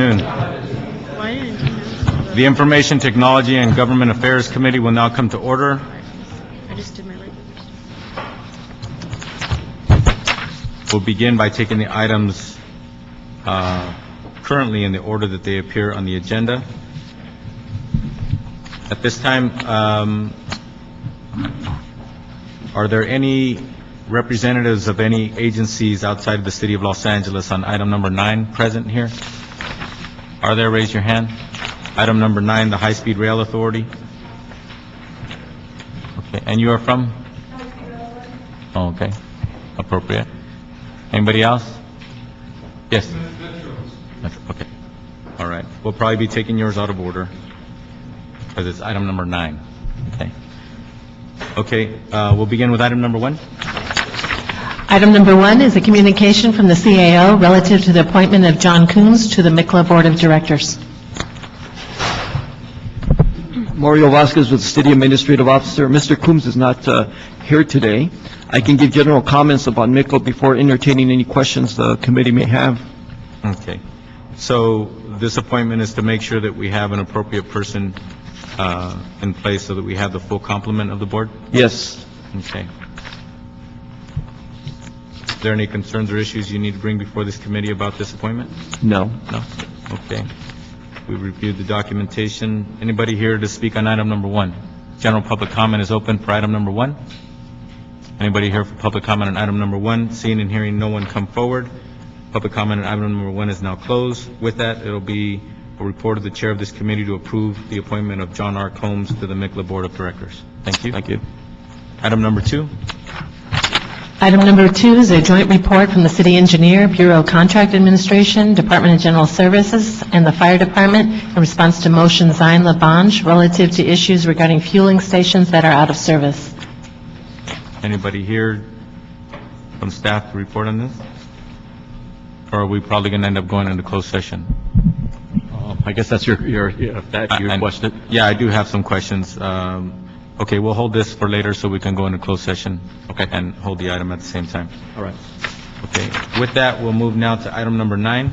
afternoon. The Information Technology and Government Affairs Committee will now come to order. I just did my regular. We'll begin by taking the items currently in the order that they appear on the agenda. At this time, are there any representatives of any agencies outside of the City of Los Angeles on item number 9 present here? Are there? Raise your hand. Item number 9, the High-Speed Rail Authority. Okay, and you are from? Oh, okay, appropriate. Anybody else? Yes? Okay, all right. We'll probably be taking yours out of order because it's item number 9. Okay. Okay, we'll begin with item number 1. Item number 1 is a communication from the CAO relative to the appointment of John Coombs to the MICLA Board of Directors. Mario Vasquez with the City Administrative Officer. Mr. Coombs is not here today. I can give general comments about MICLA before entertaining any questions the committee may have. Okay. So this appointment is to make sure that we have an appropriate person in place so that we have the full complement of the board? Yes. Okay. Is there any concerns or issues you need to bring before this committee about this appointment? No. No? Okay. We reviewed the documentation. Anybody here to speak on item number 1? General public comment is open for item number 1. Anybody here for public comment on item number 1? Seeing and hearing no one come forward. Public comment on item number 1 is now closed. With that, it'll be a report of the chair of this committee to approve the appointment of John R. Combs to the MICLA Board of Directors. Thank you. Thank you. Item number 2. Item number 2 is a joint report from the City Engineer, Bureau of Contract Administration, Department of General Services, and the Fire Department in response to motion Zion Labange relative to issues regarding fueling stations that are out of service. Anybody here from staff to report on this? Or are we probably going to end up going into closed session? I guess that's your question. Yeah, I do have some questions. Okay, we'll hold this for later so we can go into closed session. Okay. And hold the item at the same time. All right. Okay, with that, we'll move now to item number 9.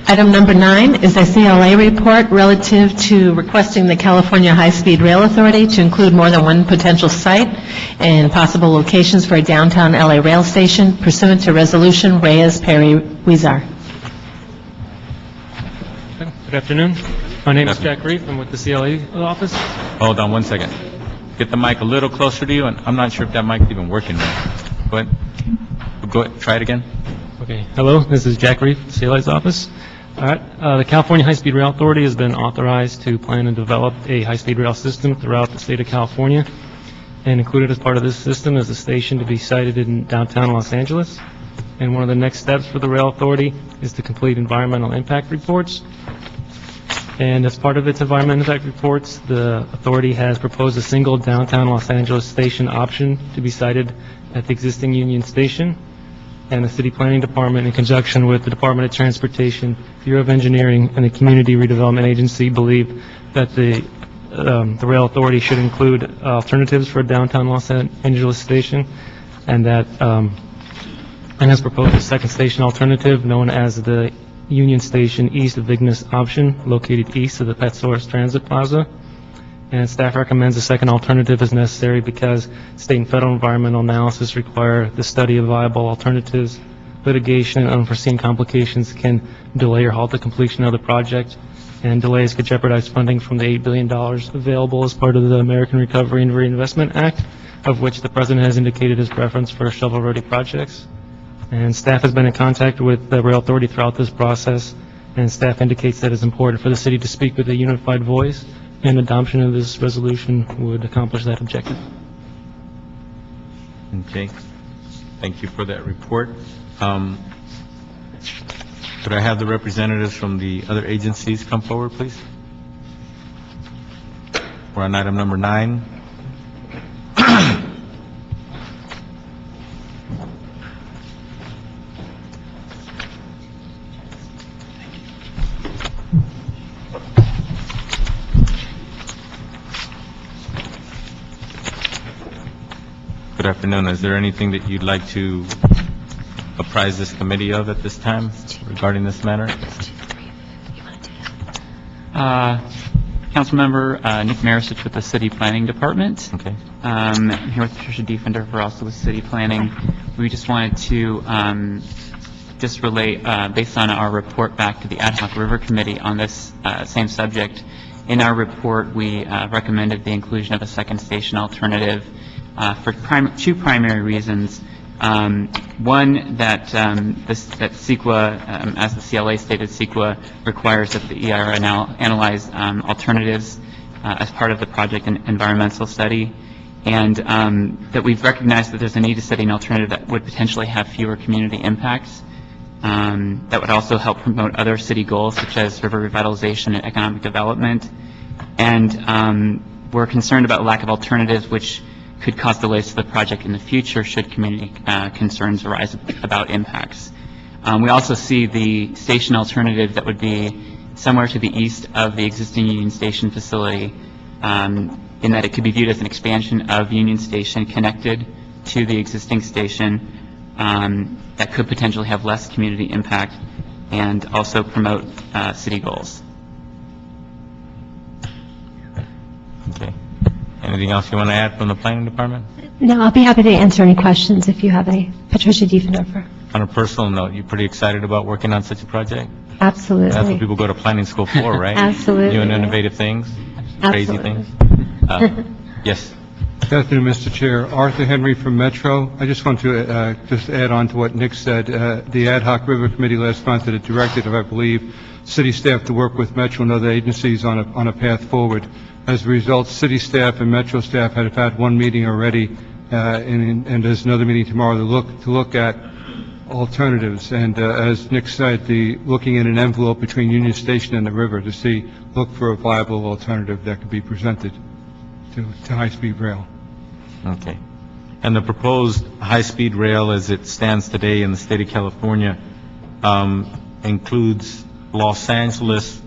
Item number 9 is a CLA report relative to requesting the California High-Speed Rail Authority to include more than one potential site and possible locations for a downtown LA rail station pursuant to Resolution Reyes-Perry-Huizar. Good afternoon. My name is Jack Reef. I'm with the CLA office. Hold on one second. Get the mic a little closer to you, and I'm not sure if that mic's even working right. Go ahead. Go ahead. Try it again. Okay. Hello, this is Jack Reef, CLA's office. All right. The California High-Speed Rail Authority has been authorized to plan and develop a high-speed rail system throughout the state of California. And included as part of this system is a station to be sited in downtown Los Angeles. And one of the next steps for the rail authority is to complete environmental impact reports. And as part of its environmental impact reports, the authority has proposed a single downtown Los Angeles station option to be sited at the existing Union Station. And the City Planning Department, in conjunction with the Department of Transportation, Bureau of Engineering, and the Community Redevelopment Agency, believe that the rail authority should include alternatives for a downtown Los Angeles station, and that and has proposed a second station alternative known as the Union Station East of Ignis option, located east of the PetSource Transit Plaza. And staff recommends a second alternative is necessary because state and federal environmental analysis require the study of viable alternatives. Litigation and unforeseen complications can delay or halt the completion of the project, and delays could jeopardize funding from the $8 billion available as part of the American Recovery and Reinvestment Act, of which the President has indicated his preference for shovel-ready projects. And staff has been in contact with the rail authority throughout this process, and staff indicates that it's important for the city to speak with a unified voice, and adoption of this resolution would accomplish that objective. Okay. Thank you for that report. Could I have the representatives from the other agencies come forward, please? We're on item number 9. Good afternoon. Is there anything that you'd like to apprise this committee of at this time regarding this matter? Councilmember Nick Marisich with the City Planning Department. Okay. I'm here with Patricia Defender, for also with City Planning. We just wanted to just relate, based on our report back to the Ad hoc River Committee on this same subject. In our report, we recommended the inclusion of a second station alternative for two primary reasons. One, that CEQA, as the CLA stated, CEQA requires that the EIR analyze alternatives as part of the project and environmental study, and that we've recognized that there's a need to study an alternative that would potentially have fewer community impacts, that would also help promote other city goals such as river revitalization and economic development. And we're concerned about lack of alternatives, which could cause delays to the project in the future should community concerns arise about impacts. We also see the station alternative that would be somewhere to the east of the existing Union Station facility, in that it could be viewed as an expansion of Union Station connected to the existing station, that could potentially have less community impact and also promote city goals. Okay. Anything else you want to add from the planning department? No, I'll be happy to answer any questions if you have any. Patricia Diefendorfer. On a personal note, you pretty excited about working on such a project? Absolutely. That's what people go to planning school for, right? Absolutely. New and innovative things, crazy Absolutely. things. Yes. Good afternoon, Mr. Chair. Arthur Henry from Metro. I just want to just add on to what Nick said. The Ad hoc River Committee last month had a directive, I believe, city staff to work with Metro and other agencies on a path forward. As a result, city staff and Metro staff have had one meeting already, and there's another meeting tomorrow to look at alternatives. And as Nick said, looking at an envelope between Union Station and the river to look for a viable alternative that could be presented to high-speed rail. Okay. And the proposed high-speed rail as it stands today in the state of California includes Los Angeles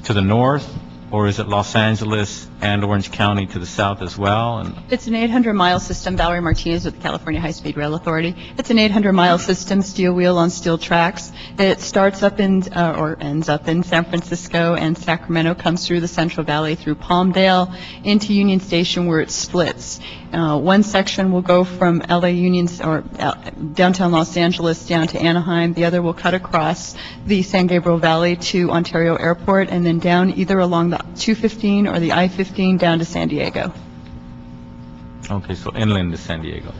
to the north, or is it Los Angeles and Orange County to the south as well? And It's an 800-mile system. Valerie Martinez with the California High-Speed Rail Authority. It's an 800-mile system, steel wheel on steel tracks. It starts up or ends up in San Francisco and Sacramento, comes through the Central Valley, through Palmdale, into Union Station where it splits. One section will go from LA Union, or downtown Los Angeles down to Anaheim. The other will cut across the San Gabriel Valley to Ontario Airport, and then down either along the 215 or the I-15 down to San Diego. okay, so inland to San Diego,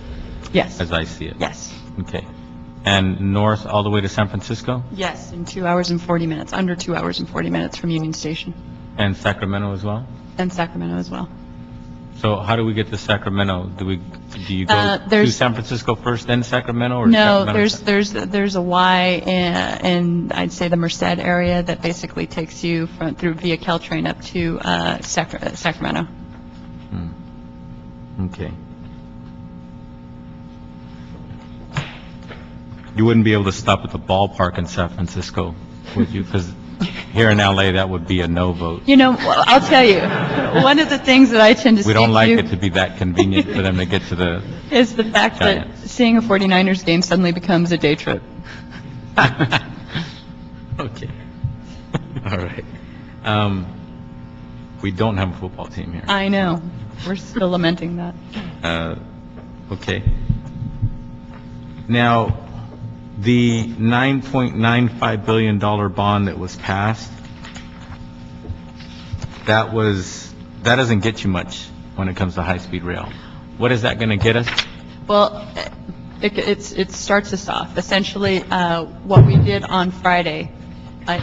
Yes. as I see it. Yes. Okay. And north all the way to San Francisco Yes, in 2 hours and 40 minutes, under 2 hours and 40 minutes from Union Station, and Sacramento as well? and Sacramento as well. So how do we get to Sacramento? Do you go to there's- San Francisco first, then Sacramento, or No, Sacramento? there's a Y in I'd say the Merced area that basically takes you through via Caltrain up to Sacramento. Okay. You wouldn't be able to stop at the ballpark in San Francisco, would you? Because here in LA, that would be a no vote. You know, I'll tell you, one of the things that I tend to We don't like speak it to be that convenient for them to get to the, to is the fact that Giants. seeing a 49ers game suddenly becomes a day trip. okay. All right. We don't have a football team here. I know. We're still lamenting that. Okay. Now, the $9.95 billion bond that was passed, that doesn't get you much when it comes to high-speed rail. What is that going to get us? Well, it starts us off. Essentially, what we did on Friday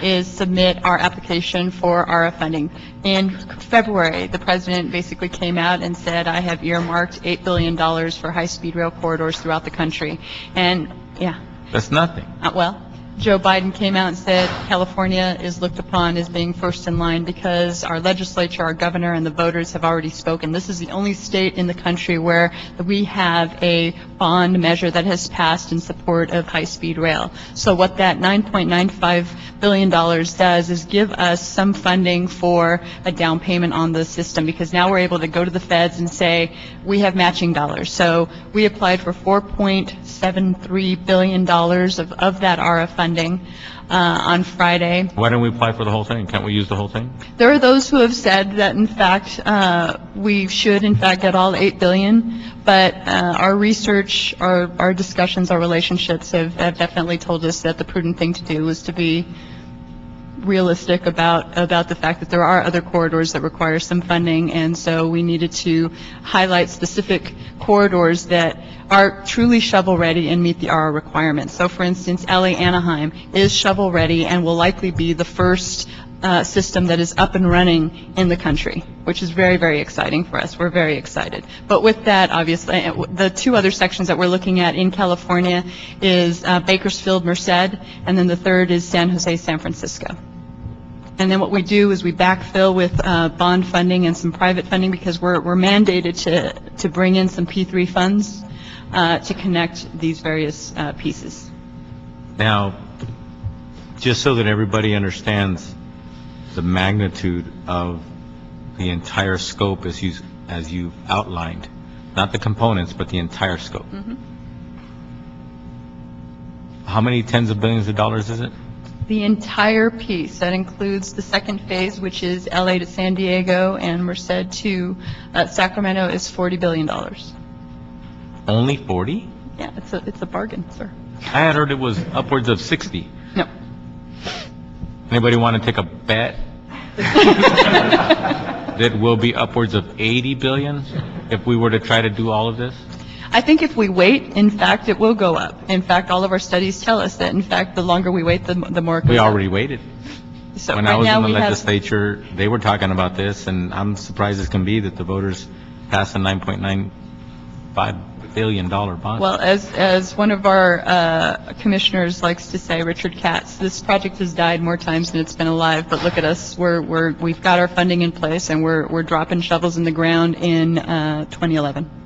is submit our application for RF funding. In February, the president basically came out and said, I have earmarked $8 billion for high-speed rail corridors throughout the country. And, yeah, That's nothing. well, Joe Biden came out and said California is looked upon as being first in line because our legislature, our governor, and the voters have already spoken. This is the only state in the country where we have a bond measure that has passed in support of high-speed rail. So what that $9.95 billion does is give us some funding for a down payment on the system, because now we're able to go to the feds and say, we have matching dollars. So we applied for $4.73 billion of that ARA funding on Friday. Why don't we apply for the whole thing? Can't we use the whole thing? There are those who have said that, in fact, we should, in fact, get all $8 billion, but our research, our discussions, our relationships have definitely told us that the prudent thing to do is to be realistic about the fact that there are other corridors that require some funding, and so we needed to highlight specific corridors that are truly shovel-ready and meet the ARA requirements. So, for instance, LA-Anaheim is shovel-ready and will likely be the first system that is up and running in the country, which is very, very exciting for us. We're very excited. But with that, obviously, the two other sections that we're looking at in California is Bakersfield, Merced, and then the third is San Jose, San Francisco. And then what we do is we backfill with bond funding and some private funding, because we're mandated to bring in some P3 funds to connect these various pieces. Now, just so that everybody understands the magnitude of the entire scope as you've outlined, not the components, but the entire scope. Mm-hmm. How many tens of billions of dollars is it? The entire piece, that includes the second phase, which is LA to San Diego and Merced to Sacramento, is $40 billion. Only 40? Yeah, it's a bargain, sir. I had heard it was upwards of 60. No. Anybody want to take a bet that will be upwards of 80 billion if we were to try to do all of this? I think if we wait, in fact, it will go up. In fact, all of our studies tell us that, in fact, the longer we wait, the more it goes We up. already waited. So When right I was now in the we have- legislature, they were talking about this, and I'm surprised as can be that the voters passed a $9.95 billion bond. Well, as one of our commissioners likes to say, Richard Katz, this project has died more times than it's been alive, but look at us. We've got our funding in place, and we're dropping shovels in the ground in 2011.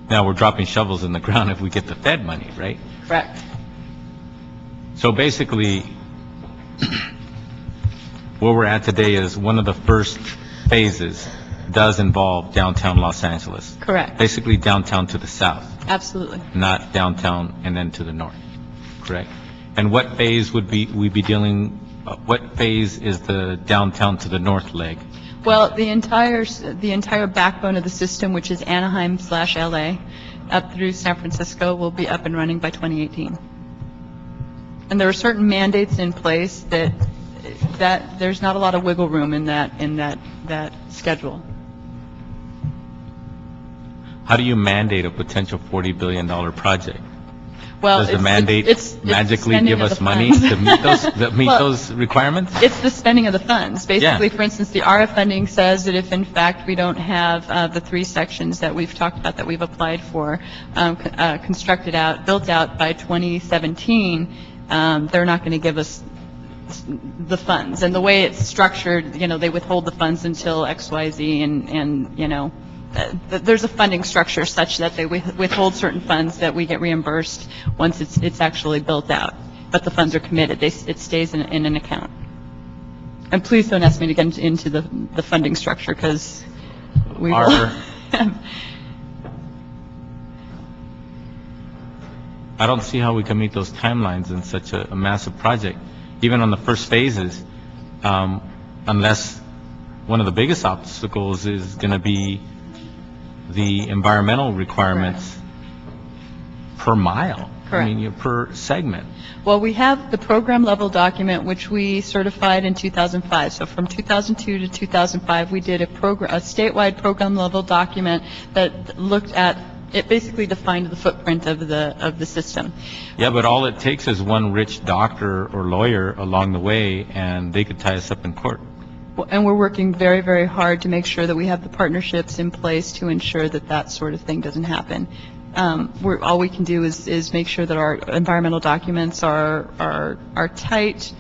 Now, we're dropping shovels in the ground if we get the Fed money, right? Correct. So basically, where we're at today is one of the first phases does involve downtown Los Angeles. Correct. Basically downtown to the south, Absolutely. not downtown and then to the north, correct? And what phase would we be dealing, what phase is the downtown to the north leg? Well, the entire backbone of the system, which is Anaheim/LA, up through San Francisco, will be up and running by 2018. And there are certain mandates in place that there's not a lot of wiggle room in that schedule. How do you mandate a potential $40 billion project? Well, Does the mandate magically spending give of us the money funds. to meet Well, those requirements? It's the spending of the funds. Basically, Yeah. for instance, the ARA funding says that if, in fact, we don't have the three sections that we've talked about that we've applied for built out by 2017, they're not going to give us the funds. And the way it's structured, they withhold the funds until XYZ, and there's a funding structure such that they withhold certain funds that we get reimbursed once it's actually built out. But the funds are committed. It stays in an account. And please don't ask me to get into the funding structure, because we will. I don't see how we can meet those timelines in such a massive project, even on the first phases, unless one of the biggest obstacles is going to be the environmental requirements per mile. Correct. I mean, per segment. Well, we have the program level document, which we certified in 2005. So from 2002 to 2005, we did a statewide program level document that looked at, it basically defined the footprint of the system. Yeah, but all it takes is one rich doctor or lawyer along the way, and they could tie us up in court. And we're working very, very hard to make sure that we have the partnerships in place to ensure that that sort of thing doesn't happen. all we can do is make sure that our environmental documents are tight,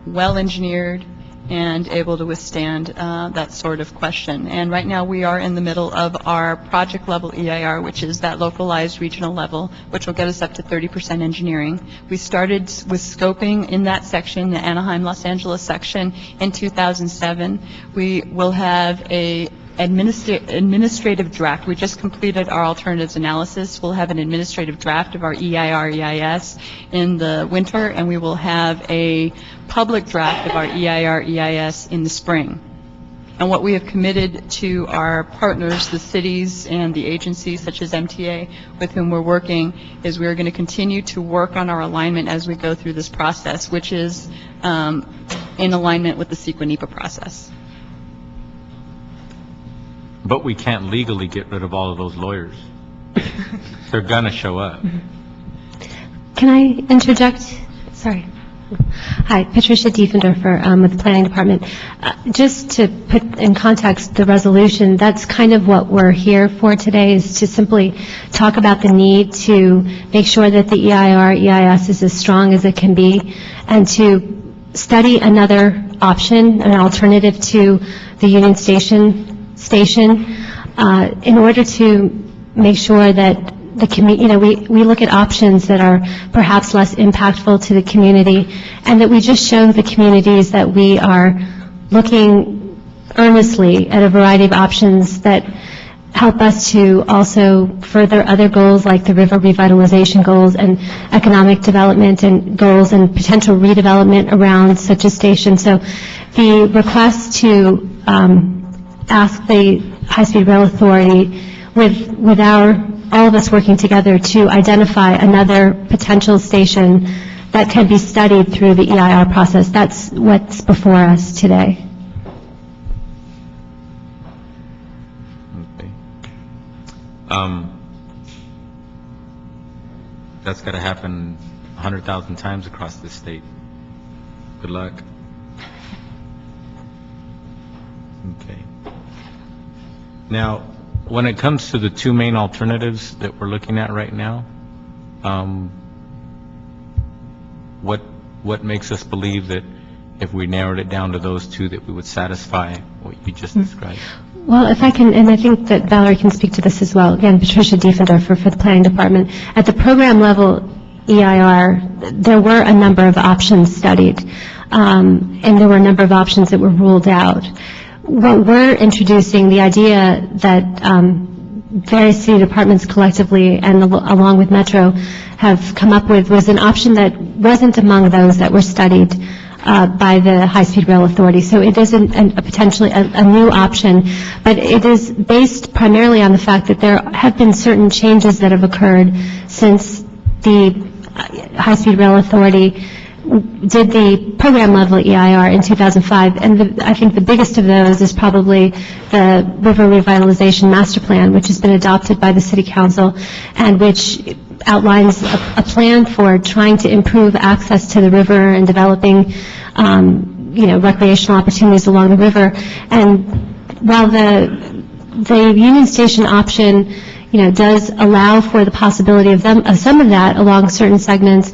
well-engineered, and able to withstand that sort of question. And right now, we are in the middle of our project-level EIR, which is that localized regional level, which will get us up to 30% engineering. We started with scoping in that section, the Anaheim, Los Angeles section, in 2007. We will have a administrative draft. We just completed our alternatives analysis. We'll have an administrative draft of our EIR, EIS in the winter, and we will have a public draft of our EIR, EIS in the spring. And what we have committed to our partners, the cities and the agencies such as MTA with whom we're working, is we're going to continue to work on our alignment as we go through this process, which is in alignment with the CEQA NEPA process. But we can't legally get rid of all of those lawyers. They're gonna show up. Can I interject? Sorry. Hi, Patricia Diefendorfer with the Planning Department. Just to put in context the resolution, that's kind of what we're here for today, is to simply talk about the need to make sure that the EIR, EIS is as strong as it can be, and to study another option, an alternative to the Union Station in order to make sure that the community, we look at options that are perhaps less impactful to the community, and that we just show the communities that we are looking earnestly at a variety of options that help us to also further other goals like the river revitalization goals and economic development and goals and potential redevelopment around such a station. So the request to ask the High-Speed Rail Authority with all of us working together to identify another potential station that can be studied through the EIR process. That's what's before us today. Okay. That's got to happen 100,000 times across the state. Good luck. Okay. Now, when it comes to the two main alternatives that we're looking at right now, what makes us believe that if we narrowed it down to those two, that we would satisfy what you just described? Well, if I can, and I think that Valerie can speak to this as well. Again, Patricia Diefendorfer for the Planning Department. At the program level EIR, there were a number of options studied, and there were a number of options that were ruled out. What we're introducing, the idea that various city departments collectively and along with Metro have come up with, was an option that wasn't among those that were studied by the High-Speed Rail Authority. So it isn't potentially a new option, but it is based primarily on the fact that there have been certain changes that have occurred since the High-Speed Rail Authority did the program level EIR in 2005, and I think the biggest of those is probably the River Revitalization Master Plan, which has been adopted by the City Council, and which outlines a plan for trying to improve access to the river and developing, recreational opportunities along the river. And while the Union Station option, does allow for the possibility of some of that along certain segments,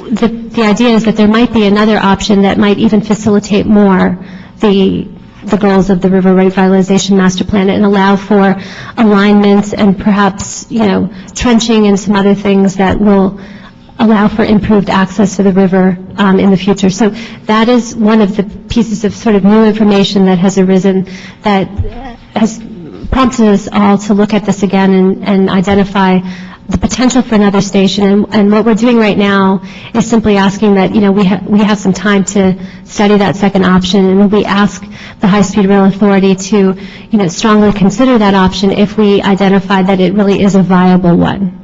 the idea is that there might be another option that might even facilitate more the goals of the River Revitalization Master Plan and allow for alignments and perhaps, trenching and some other things that will allow for improved access to the river in the future. So that is one of the pieces of sort of new information that has arisen that has prompted us all to look at this again and identify the potential for another station. And what we're doing right now is simply asking that, we have some time to study that second option, and we ask the High-Speed Rail Authority to, strongly consider that option if we identify that it really is a viable one.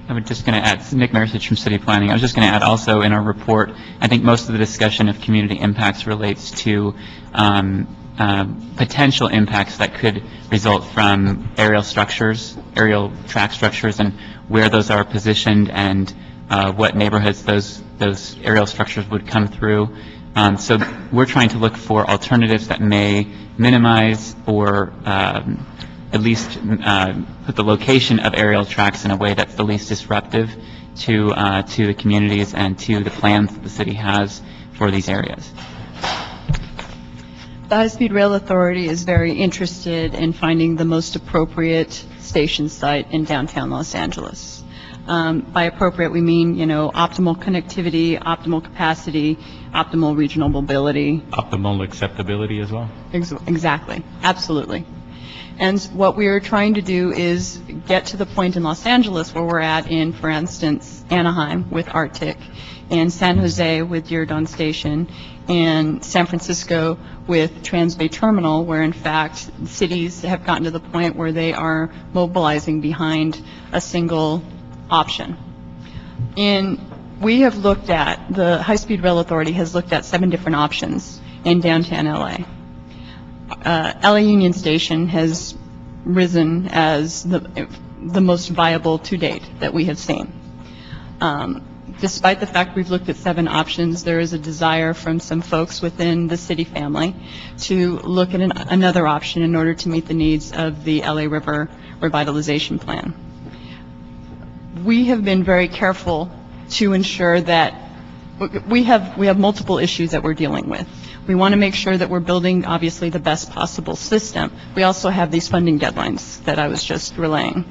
I'm just going to add, Nick Marisich from City Planning. I was just going to add also in our report, I think most of the discussion of community impacts relates to potential impacts that could result from aerial track structures, and where those are positioned, and what neighborhoods those aerial structures would come through. So we're trying to look for alternatives that may minimize or at least put the location of aerial tracks in a way that's the least disruptive to the communities and to the plans that the city has for these areas. The High-Speed Rail Authority is very interested in finding the most appropriate station site in downtown Los Angeles. By appropriate, we mean, optimal connectivity, optimal capacity, optimal regional mobility. Optimal acceptability as well? Exactly, absolutely. And what we are trying to do is get to the point in Los Angeles where we're at in, for instance, Anaheim with Arctic, and San Jose with Diridon Station, and San Francisco with Transbay Terminal, where in fact cities have gotten to the point where they are mobilizing behind a single option. We have looked at, the High-Speed Rail Authority has looked at 7 different options in downtown LA. LA Union Station has risen as the most viable to date that we have seen. Despite the fact we've looked at 7 options, there is a desire from some folks within the city family to look at another option in order to meet the needs of the LA River Revitalization Plan. We have been very careful to ensure that we have multiple issues that we're dealing with. We want to make sure that we're building, obviously, the best possible system. We also have these funding deadlines that I was just relaying.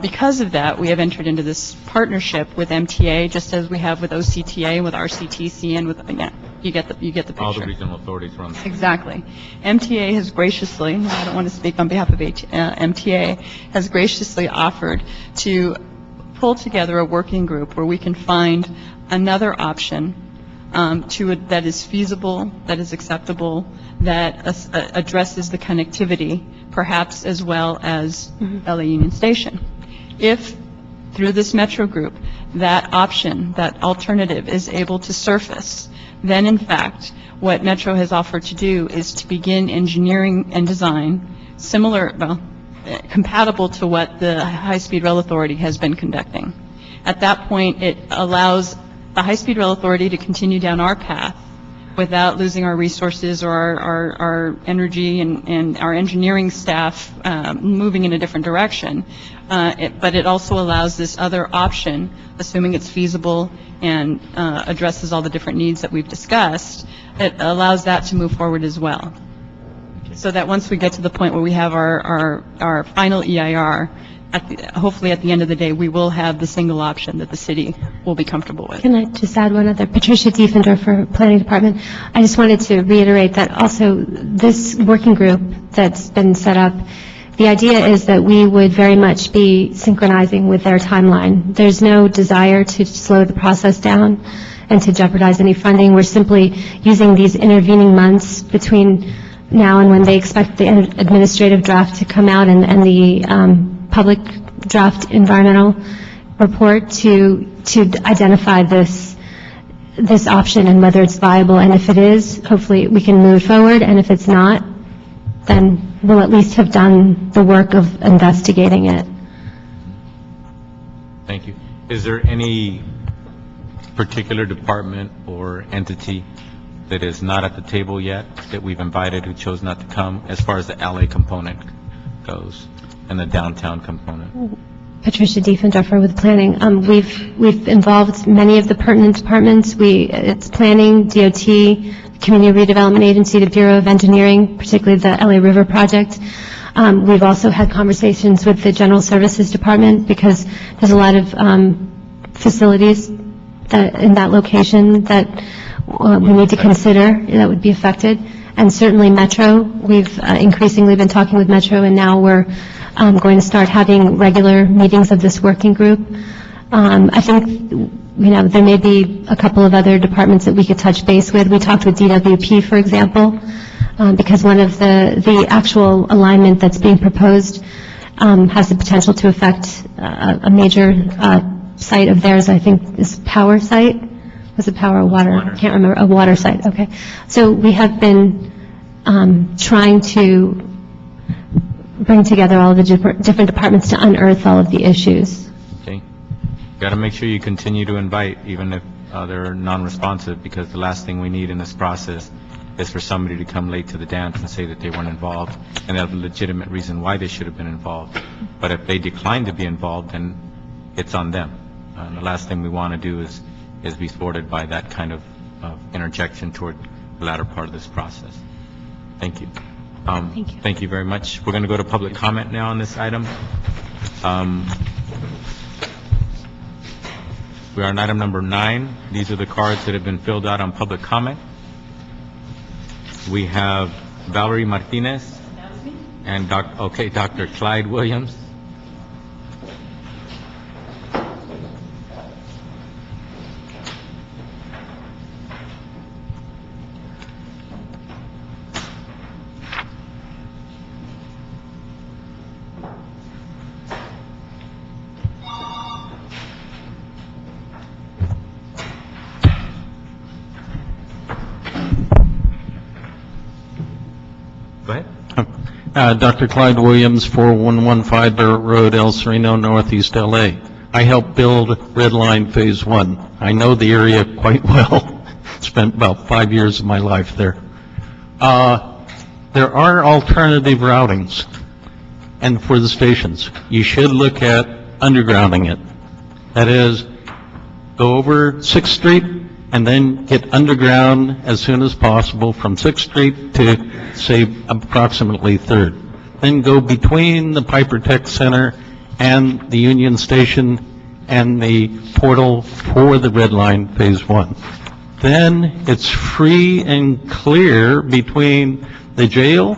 Because of that, we have entered into this partnership with MTA, just as we have with OCTA, with RCTC, and with, you get the picture. All the regional authorities run. Exactly. MTA has graciously, I don't want to speak on behalf of MTA, has graciously offered to pull together a working group where we can find another option that is feasible, that is acceptable, that addresses the connectivity, perhaps as well as LA Union Station. If, through this Metro group, that option, that alternative is able to surface, then in fact, what Metro has offered to do is to begin engineering and design compatible to what the High-Speed Rail Authority has been conducting. At that point, it allows the High-Speed Rail Authority to continue down our path without losing our resources or our energy and our engineering staff moving in a different direction. But it also allows this other option, assuming it's feasible and addresses all the different needs that we've discussed, it allows that to move forward as well. So that once we get to the point where we have our final EIR, hopefully at the end of the day, we will have the single option that the city will be comfortable with. Can I just add one other? Patricia Diefendorfer, Planning Department. I just wanted to reiterate that also this working group that's been set up, the idea is that we would very much be synchronizing with their timeline. There's no desire to slow the process down and to jeopardize any funding. We're simply using these intervening months between now and when they expect the administrative draft to come out and the public draft environmental report to identify this option and whether it's viable. And if it is, hopefully we can move forward. And if it's not, then we'll at least have done the work of investigating it. Thank you. Is there any particular department or entity that is not at the table yet that we've invited who chose not to come as far as the LA component goes and the downtown component? Patricia Diefendorfer with Planning. We've involved many of the pertinent departments. It's Planning, DOT, Community Redevelopment Agency, the Bureau of Engineering, particularly the LA River Project. We've also had conversations with the General Services Department because there's a lot of facilities in that location that we need to consider that would be affected. And certainly Metro, we've increasingly been talking with Metro, and now we're going to start having regular meetings of this working group. I think, there may be a couple of other departments that we could touch base with. We talked with DWP, for example, because one of the actual alignment that's being proposed has the potential to affect a major site of theirs, I think, is power site. Was it power or water? I can't remember. A water site. Okay. So we have been trying to bring together all of the different departments to unearth all of the issues. Okay. Got to make sure you continue to invite, even if they're non-responsive, because the last thing we need in this process is for somebody to come late to the dance and say that they weren't involved, and they have a legitimate reason why they should have been involved. But if they decline to be involved, then it's on them. And the last thing we want to do is be thwarted by that kind of interjection toward the latter part of this process. Thank you. Thank you. Thank you very much. We're going to go to public comment now on this item. We are on item number 9. These are the cards that have been filled out on public comment. We have Valerie Martinez and Dr. Clyde Williams. Go ahead. Dr. Clyde Williams, 4115 Barrett Road, El Sereno, Northeast LA. I helped build Red Line Phase 1. I know the area quite well. Spent about 5 years of my life there. There are alternative routings, and for the stations, you should look at undergrounding it. That is, go over 6th Street and then get underground as soon as possible from 6th Street to, say, approximately 3rd. Then go between the Piper Tech Center and the Union Station and the portal for the Red Line Phase 1. Then it's free and clear between the jail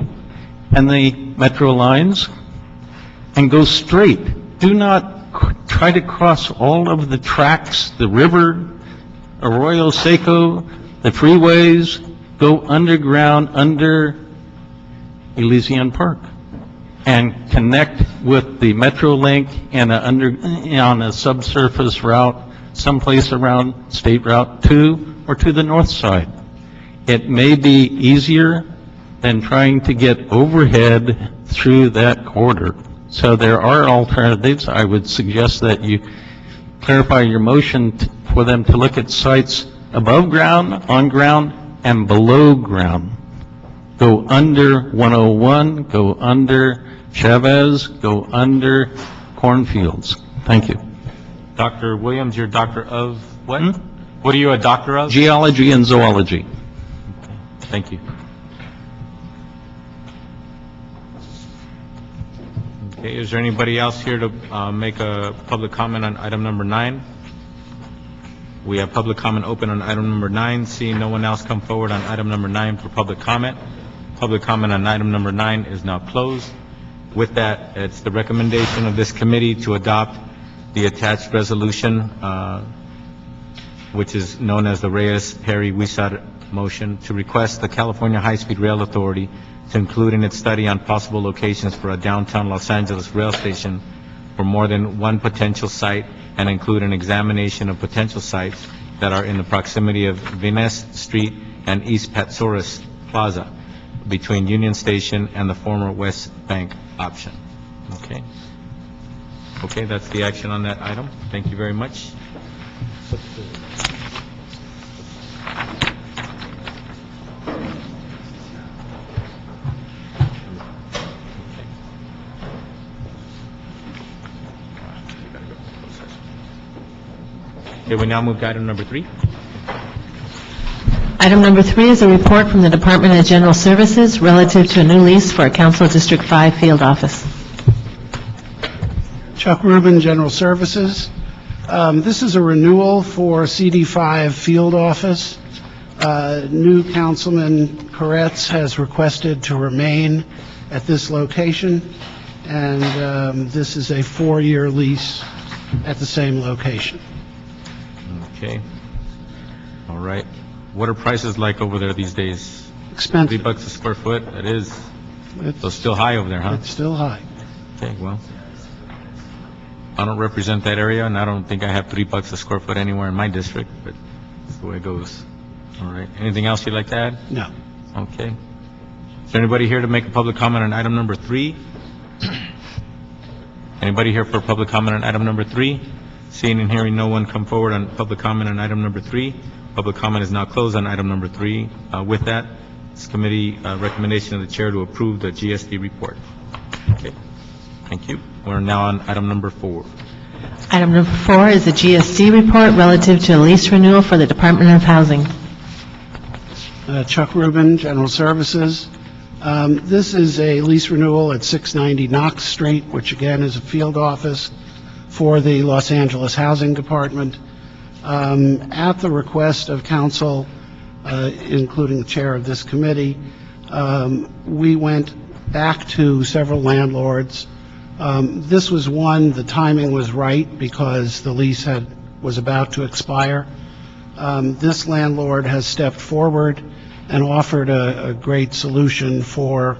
and the metro lines, and go straight. Do not try to cross all of the tracks, the river, Arroyo Seco, the freeways. Go underground under Elysian Park and connect with the Metrolink and on a subsurface route someplace around State Route 2 or to the north side. It may be easier than trying to get overhead through that corridor. So there are alternatives. I would suggest that you clarify your motion for them to look at sites above ground, on ground, and below ground. Go under 101, go under Chavez, go under cornfields. Thank you. Dr. Williams, you're doctor of what? What are you a doctor of? Geology and zoology. Thank you. Okay, is there anybody else here to make a public comment on item number 9? We have public comment open on item number 9. Seeing no one else come forward on item number 9 for public comment. Public comment on item number 9 is now closed. With that, it's the recommendation of this committee to adopt the attached resolution, which is known as the Reyes-Perry-Huizar motion, to request the California High-Speed Rail Authority to include in its study on possible locations for a downtown Los Angeles rail station for more than one potential site, and include an examination of potential sites that are in the proximity of Vines Street and East Patsoras Plaza between Union Station and the former West Bank option. Okay. Okay, that's the action on that item. Thank you very much. Okay, we now move to item number 3. Item number 3 is a report from the Department of General Services relative to a new lease for a Council District 5 field office. Chuck Rubin, General Services. This is a renewal for CD5 field office. New Councilman Koretz has requested to remain at this location, and this is a 4-year lease at the same location. Okay. All right. What are prices like over there these days? Expensive. $3 a square foot? It is. It's So still high over there, huh? it's still high. Okay, well, I don't represent that area, and I don't think I have $3 a square foot anywhere in my district, but that's the way it goes. All right. Anything else you'd like to add? No. Okay. Is there anybody here to make a public comment on item number 3? Anybody here for a public comment on item number 3? Seeing and hearing no one come forward on public comment on item number 3. Public comment is now closed on item number 3. With that, Finance Committee, recommendation of the chair to approve the GSD report. Okay, thank you. We're now on item number 4. Item number 4 is a GSD report relative to a lease renewal for the Department of Housing. Chuck Rubin, General Services. This is a lease renewal at 690 Knox Street, which again is a field office for the Los Angeles Housing Department. At the request of council, including the chair of this committee, we went back to several landlords. This was one, the timing was right because the lease was about to expire. This landlord has stepped forward and offered a great solution for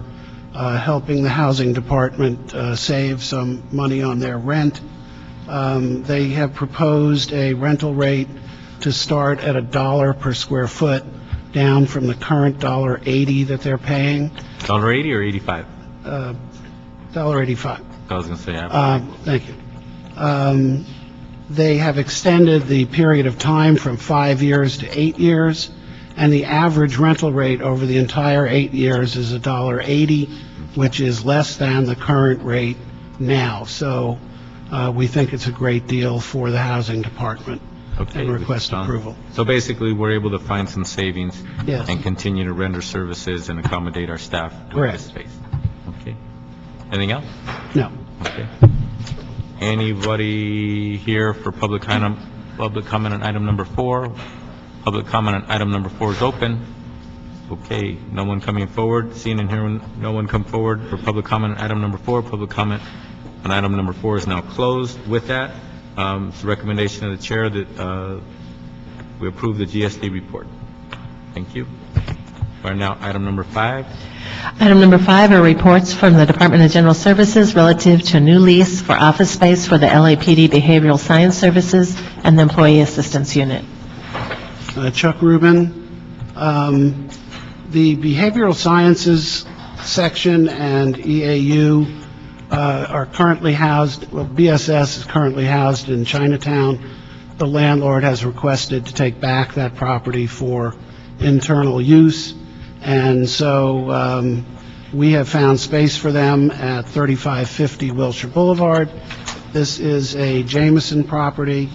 helping the housing department save some money on their rent. They have proposed a rental rate to start at $1 per square foot, down from the current $1.80 that they're paying. $1.80 or 85? $1.85. I was going to say, Thank you. They have extended the period of time from 5 years to 8 years, and the average rental rate over the entire 8 years is $1.80, which is less than the current rate now. So we think it's a great deal for the housing department. okay. And request approval. So basically, we're able to find some savings Yes. and continue to render services and accommodate our staff with Correct. this space. Okay. Anything else? No. Okay. Anybody here for public comment on item number 4? Public comment on item number 4 is open. Okay, no one coming forward. Seeing and hearing no one come forward for public comment on item number 4. Public comment on item number 4 is now closed. With that, it's the recommendation of the chair that we approve the GSD report. Thank you. We're now item number 5. Item number 5 are reports from the Department of General Services relative to a new lease for office space for the LAPD Behavioral Science Services and the Employee Assistance Unit. Chuck Rubin. The Behavioral Sciences section and EAU are currently housed, well, BSS is currently housed in Chinatown. The landlord has requested to take back that property for internal use, and so we have found space for them at 3550 Wilshire Boulevard. This is a Jameson property,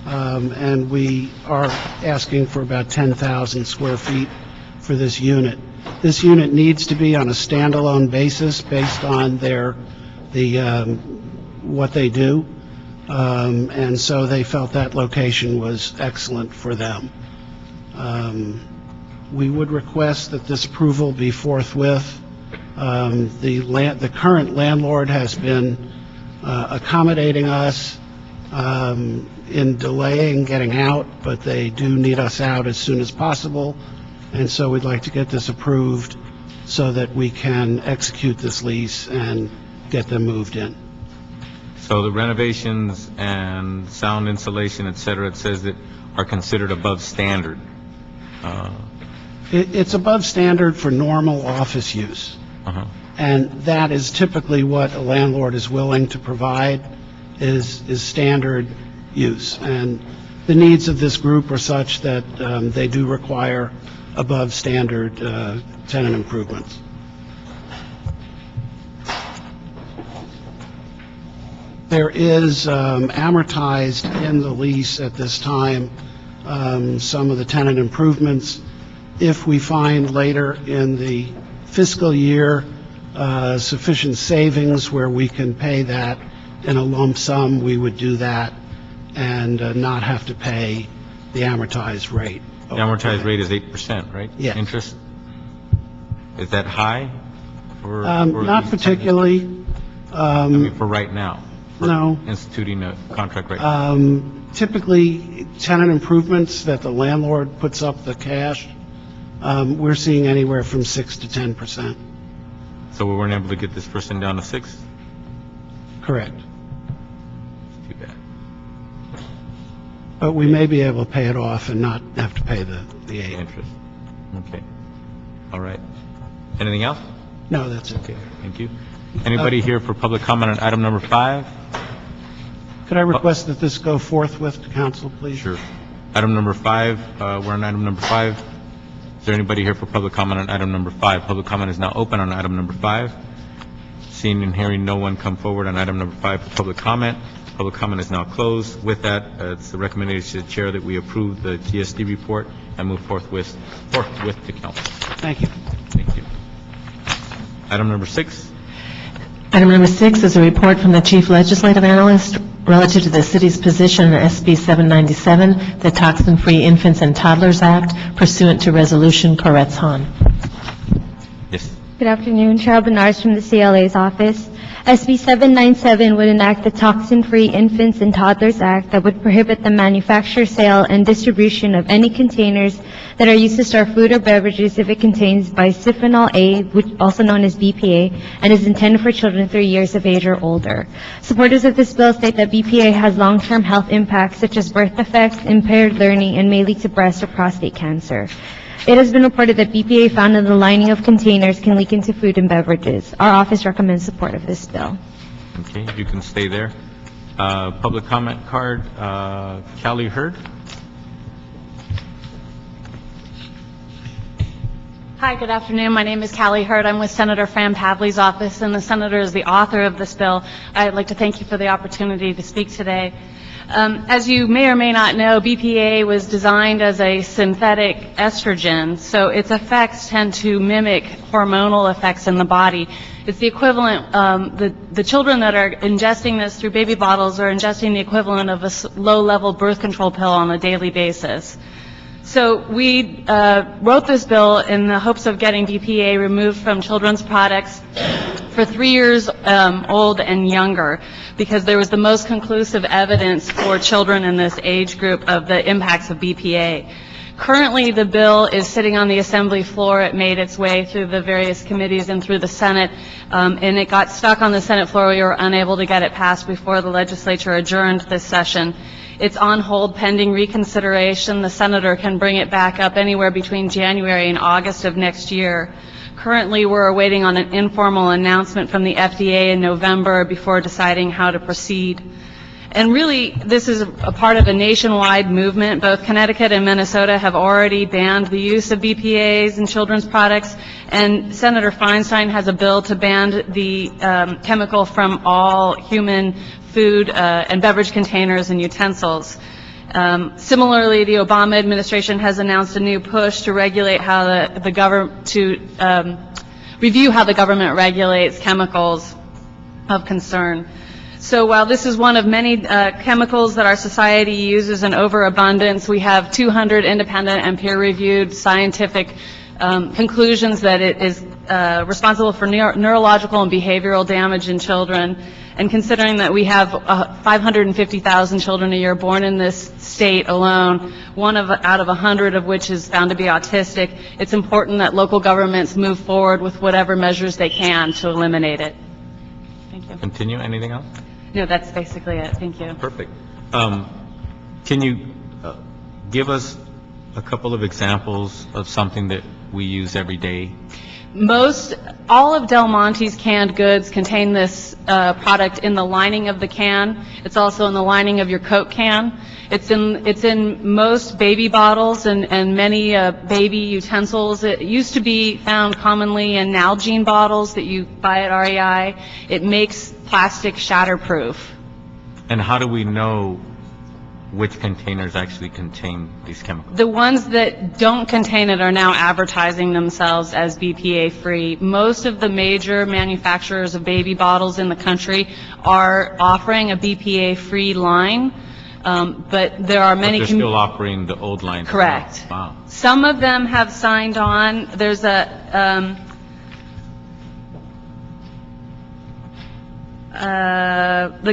and we are asking for about 10,000 square feet for this unit. This unit needs to be on a standalone basis based on what they do, and so they felt that location was excellent for them. We would request that this approval be forthwith. The current landlord has been accommodating us in delaying getting out, but they do need us out as soon as possible, and so we'd like to get this approved so that we can execute this lease and get them moved in. So the renovations and sound insulation, et cetera, it says that are considered above standard. It's above standard for normal office use, and that is typically what a landlord is willing to provide, is standard use. And the needs of this group are such that they do require above standard tenant improvements. There is amortized in the lease at this time some of the tenant improvements. If we find later in the fiscal year sufficient savings where we can pay that in a lump sum, we would do that and not have to pay the amortized rate. The amortized rate is 8%, right? Yes. Interest? Is that high? for Not these particularly. I mean, for right now? for No. Instituting a contract right now? Typically, tenant improvements that the landlord puts up the cash, we're seeing anywhere from 6 to 10%. So we weren't able to get this person down to 6? Correct. Too bad. But we may be able to pay it off and not have to pay the 8. Interest. Okay. All right. Anything else? No, that's it. Okay, thank you. Anybody here for public comment on item number 5? Could I request that this go forthwith to council, please? Sure. Item number 5, we're on item number 5. Is there anybody here for public comment on item number 5? Public comment is now open on item number 5. Seeing and hearing no one come forward on item number 5 for public comment, public comment is now closed. With that, it's the recommendation of the chair that we approve the GSD report and move forthwith to council. Thank you. Thank you. Item number 6. Item number 6 is a report from the Chief Legislative Analyst relative to the city's position on SB 797, the Toxin-Free Infants and Toddlers Act, pursuant to Resolution Koretz-Hahn. Yes. Good afternoon, Cheryl Bernards from the CLA's office. SB 797 would enact the Toxin-Free Infants and Toddlers Act that would prohibit the manufacture, sale, and distribution of any containers that are used to store food or beverages if it contains bisphenol A, which also known as BPA, and is intended for children 3 years of age or older. Supporters of this bill state that BPA has long-term health impacts such as birth defects, impaired learning, and may lead to breast or prostate cancer. It has been reported that BPA found in the lining of containers can leak into food and beverages. Our office recommends support of this bill. Okay, you can stay there. Public comment card, Callie Hurd. Hi, good afternoon. My name is Callie Hurd. I'm with Senator Fran Pavley's office, and the senator is the author of this bill. I'd like to thank you for the opportunity to speak today. As you may or may not know, BPA was designed as a synthetic estrogen, so its effects tend to mimic hormonal effects in the body. It's the equivalent, the children that are ingesting this through baby bottles are ingesting the equivalent of a low-level birth control pill on a daily basis. So we wrote this bill in the hopes of getting BPA removed from children's products for 3 years old and younger, because there was the most conclusive evidence for children in this age group of the impacts of BPA. Currently, the bill is sitting on the Assembly floor. It made its way through the various committees and through the Senate, and it got stuck on the Senate floor. We were unable to get it passed before the legislature adjourned this session. It's on hold pending reconsideration. The senator can bring it back up anywhere between January and August of next year. Currently, we're waiting on an informal announcement from the FDA in November before deciding how to proceed. And really, this is a part of a nationwide movement. Both Connecticut and Minnesota have already banned the use of BPAs in children's products, and Senator Feinstein has a bill to ban the chemical from all human food and beverage containers and utensils. Similarly, the Obama administration has announced a new push to regulate how the government, to review how the government regulates chemicals of concern. So while this is one of many chemicals that our society uses in overabundance, we have 200 independent and peer-reviewed scientific conclusions that it is responsible for neurological and behavioral damage in children. And considering that we have 550,000 children a year born in this state alone, out of 100 of which is found to be autistic, it's important that local governments move forward with whatever measures they can to eliminate it. Thank you. Continue. Anything else? No, that's basically it. Thank you. Perfect. Can you give us a couple of examples of something that we use every day? All of Del Monte's canned goods contain this product in the lining of the can. It's also in the lining of your Coke can. It's in most baby bottles and many baby utensils. It used to be found commonly in Nalgene bottles that you buy at REI. It makes plastic shatterproof. And how do we know which containers actually contain these chemicals? The ones that don't contain it are now advertising themselves as BPA-free. Most of the major manufacturers of baby bottles in the country are offering a BPA-free line, but there are many... But they're still offering the old line. Correct. Wow. Some of them have signed on. There's the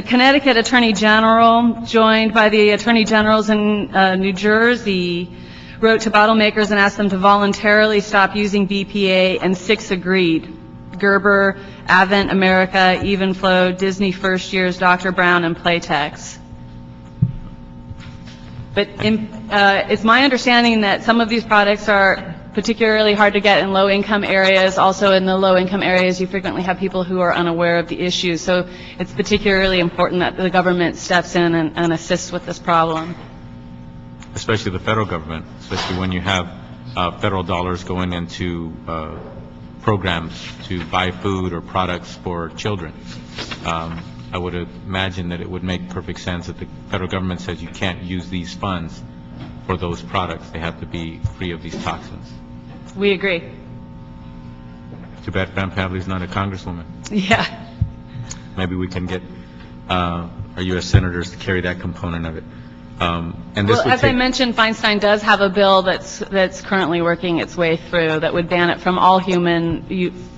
Connecticut Attorney General, joined by the Attorney Generals in New Jersey, wrote to bottle makers and asked them to voluntarily stop using BPA, and 6 agreed. Gerber, Avent America, Evenflow, Disney First Years, Dr. Brown, and Playtex. But it's my understanding that some of these products are particularly hard to get in low-income areas. Also in the low-income areas, you frequently have people who are unaware of the issues. So it's particularly important that the government steps in and assists with this problem. Especially the federal government, especially when you have federal dollars going into programs to buy food or products for children. I would imagine that it would make perfect sense that the federal government says you can't use these funds for those products. They have to be free of these toxins. We agree. Too bad Fran Pavley's not a congresswoman. Yeah. Maybe we can get our U.S. senators to carry that component of it. And this Well, would as I take, mentioned, Feinstein does have a bill that's currently working its way through that would ban it from all human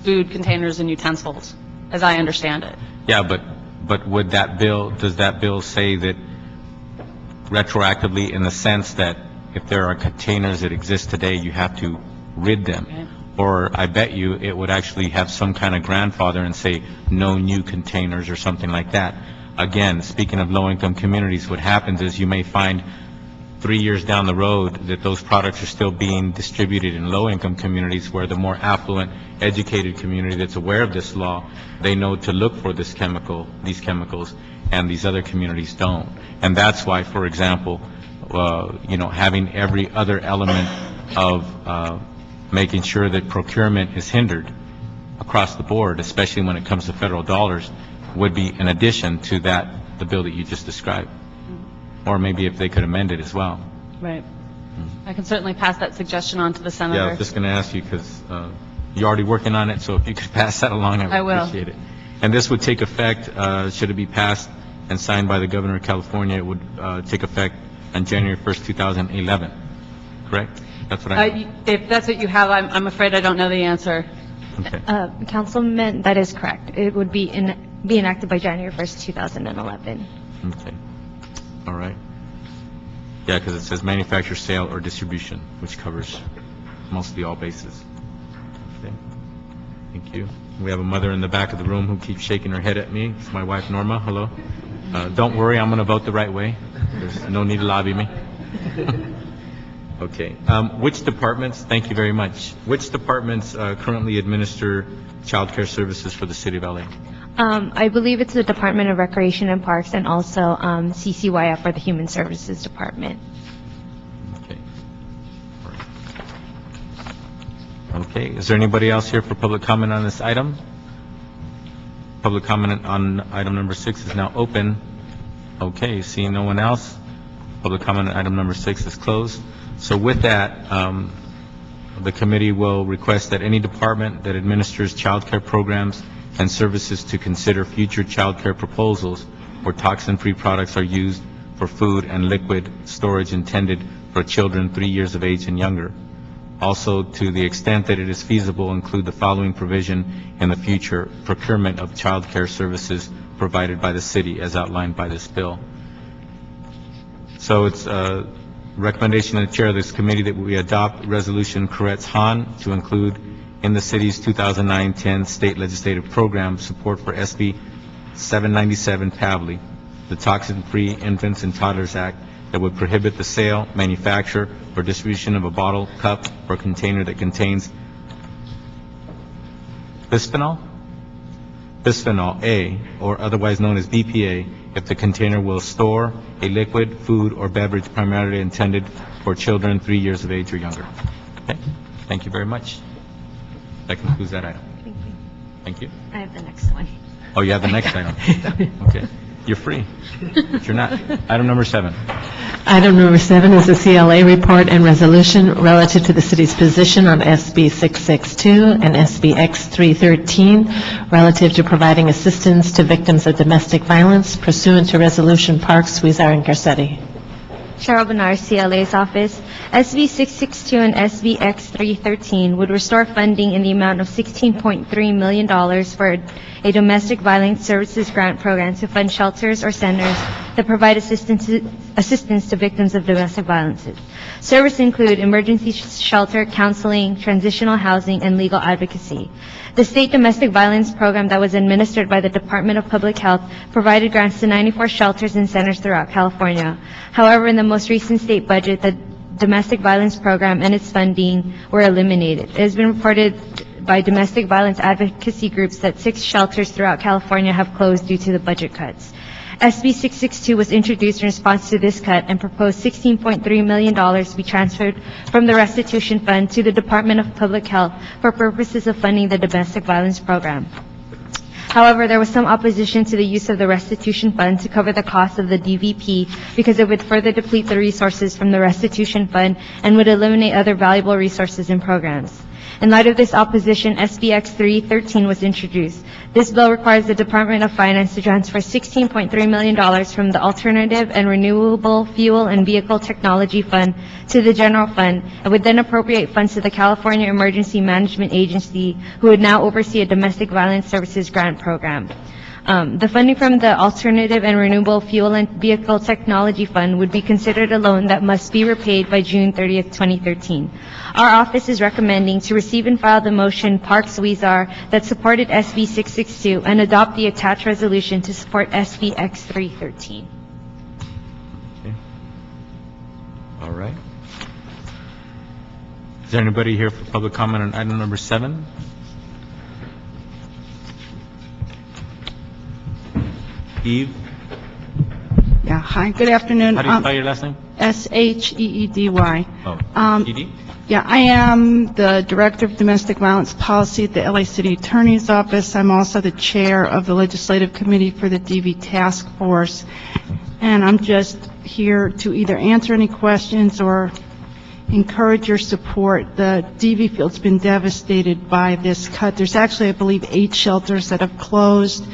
food containers and utensils, as I understand it. yeah, but would that bill, does that bill say that retroactively in the sense that if there are containers that exist today, you have to rid them? Okay. Or I bet you it would actually have some kind of grandfather and say no new containers or something like that. Again, speaking of low-income communities, what happens is you may find 3 years down the road that those products are still being distributed in low-income communities, where the more affluent, educated community that's aware of this law, they know to look for these chemicals, and these other communities don't. And that's why, for example, having every other element of making sure that procurement is hindered across the board, especially when it comes to federal dollars, would be in addition to that, the bill that you just described. Or maybe if they could amend it as well. Right. I can certainly pass that suggestion on to the senator. Yeah, I was just going to ask you, because you're already working on it, so if you could pass that along, I I would will. appreciate it. And this would take effect, should it be passed and signed by the governor of California, it would take effect on January 1st, 2011, correct? That's what I... If that's what you have, I'm afraid I don't know the answer. Okay. Councilman, that is correct. It would be enacted by January 1st, 2011. Okay. All right. Yeah, because it says manufacture, sale, or distribution, which covers mostly all bases. Okay. Thank you. We have a mother in the back of the room who keeps shaking her head at me. It's my wife, Norma. Hello. Don't worry, I'm going to vote the right way. There's no need to lobby me. Okay. Which departments, thank you very much, which departments currently administer child care services for the city of LA? I believe it's the Department of Recreation and Parks and also CCYF, or the Human Services Department. Okay. All right. Okay, is there anybody else here for public comment on this item? Public comment on item number 6 is now open. Okay, seeing no one else, public comment on item number 6 is closed. So with that, the committee will request that any department that administers child care programs and services to consider future child care proposals where toxin-free products are used for food and liquid storage intended for children 3 years of age and younger. Also, to the extent that it is feasible, include the following provision in the future: procurement of child care services provided by the city as outlined by this bill. So it's a recommendation of the chair of this committee that we adopt Resolution Koretz-Hahn to include in the city's 2009-10 state legislative program support for SB 797 Pavley, the Toxin-Free Infants and Toddlers Act, that would prohibit the sale, manufacture, or distribution of a bottle, cup, or container that contains bisphenol A, or otherwise known as BPA, if the container will store a liquid, food, or beverage primarily intended for children 3 years of age or younger. Okay, thank you very much. That concludes that item. Thank you. Thank you. I have the next one. Oh, you have the next item? Okay. You're free. But you're not. Item number 7. Item number 7 is the CLA report and resolution relative to the city's position on SB 662 and SB X 313 relative to providing assistance to victims of domestic violence pursuant to Resolution Parks, Huizar, and Garcetti. Cheryl Benar, CLA's office. SB 662 and SB X 313 would restore funding in the amount of $16.3 million for a domestic violence services grant program to fund shelters or centers that provide assistance to victims of domestic violence. Services include emergency shelter, counseling, transitional housing, and legal advocacy. The state domestic violence program that was administered by the Department of Public Health provided grants to 94 shelters and centers throughout California. However, in the most recent state budget, the domestic violence program and its funding were eliminated. It has been reported by domestic violence advocacy groups that 6 shelters throughout California have closed due to the budget cuts. SB 662 was introduced in response to this cut and proposed $16.3 million to be transferred from the restitution fund to the Department of Public Health for purposes of funding the domestic violence program. However, there was some opposition to the use of the restitution fund to cover the cost of the DVP because it would further deplete the resources from the restitution fund and would eliminate other valuable resources and programs. In light of this opposition, SBX 313 was introduced. This bill requires the Department of Finance to transfer $16.3 million from the Alternative and Renewable Fuel and Vehicle Technology Fund to the General Fund, and would then appropriate funds to the California Emergency Management Agency, who would now oversee a domestic violence services grant program. The funding from the Alternative and Renewable Fuel and Vehicle Technology Fund would be considered a loan that must be repaid by June 30th, 2013. Our office is recommending to receive and file the motion Parks Weezer that supported SB 662 and adopt the attached resolution to support SBX 313. Okay. All right. Is there anybody here for public comment on item number 7? Eve? Yeah, hi, good afternoon. How do you spell your last name? Sheedy. Oh, Edie? Yeah, I am the Director of Domestic Violence Policy at the LA City Attorney's Office. I'm also the Chair of the Legislative Committee for the DV Task Force. And I'm just here to either answer any questions or encourage your support. The DV field's been devastated by this cut. There's actually, I believe, 8 shelters that have closed,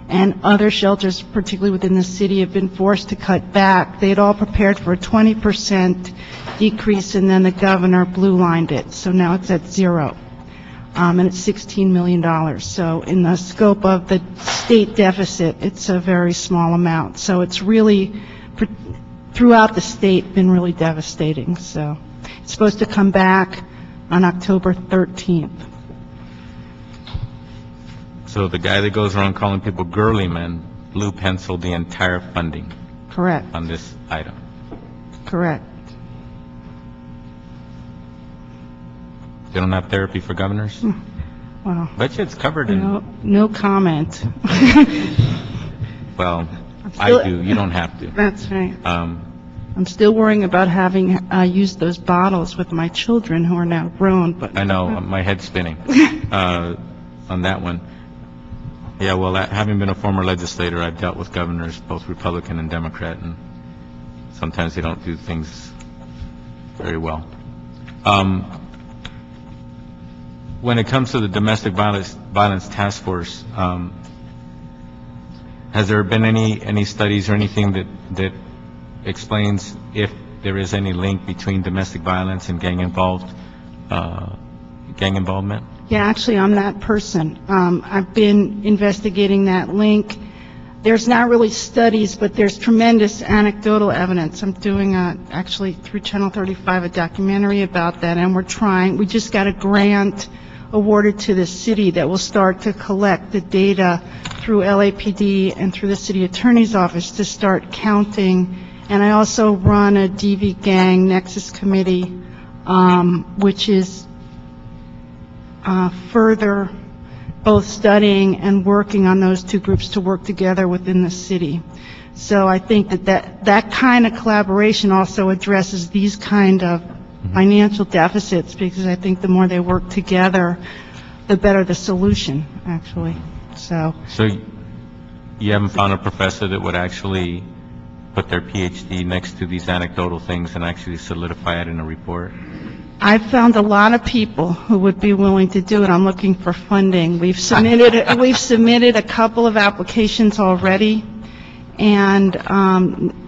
and other shelters, particularly within the city, have been forced to cut back. They had all prepared for a 20% decrease, and then the governor blue-lined it. So now it's at 0, and it's $16 million. So in the scope of the state deficit, it's a very small amount. So it's really, throughout the state, been really devastating. So it's supposed to come back on October 13th. So the guy that goes around calling people girly men blue penciled the entire funding Correct, on this item. correct. They don't have therapy for governors? Well, Bet you it's covered in, no comment. well, still- I do, you don't have to. That's right. Um, I'm still worrying about having used those bottles with my children who are now grown, but... I know, my head's spinning on that one. Yeah, well, having been a former legislator, I've dealt with governors, both Republican and Democrat, and sometimes they don't do things very well. When it comes to the Domestic Violence Task Force, has there been any studies or anything that explains if there is any link between domestic violence and gang involvement? Yeah, actually, I'm that person. I've been investigating that link. There's not really studies, but there's tremendous anecdotal evidence. I'm doing, actually, through Channel 35, a documentary about that, and we just got a grant awarded to the city that will start to collect the data through LAPD and through the city attorney's office to start counting. And I also run a DV Gang Nexus Committee, which is further both studying and working on those two groups to work together within the city. So I think that kind of collaboration also addresses these kind of financial deficits, because I think the more they work together, the better the solution, actually. So you haven't found a professor that would actually put their PhD next to these anecdotal things and actually solidify it in a report? I've found a lot of people who would be willing to do it. I'm looking for funding. We've submitted a couple of applications already, and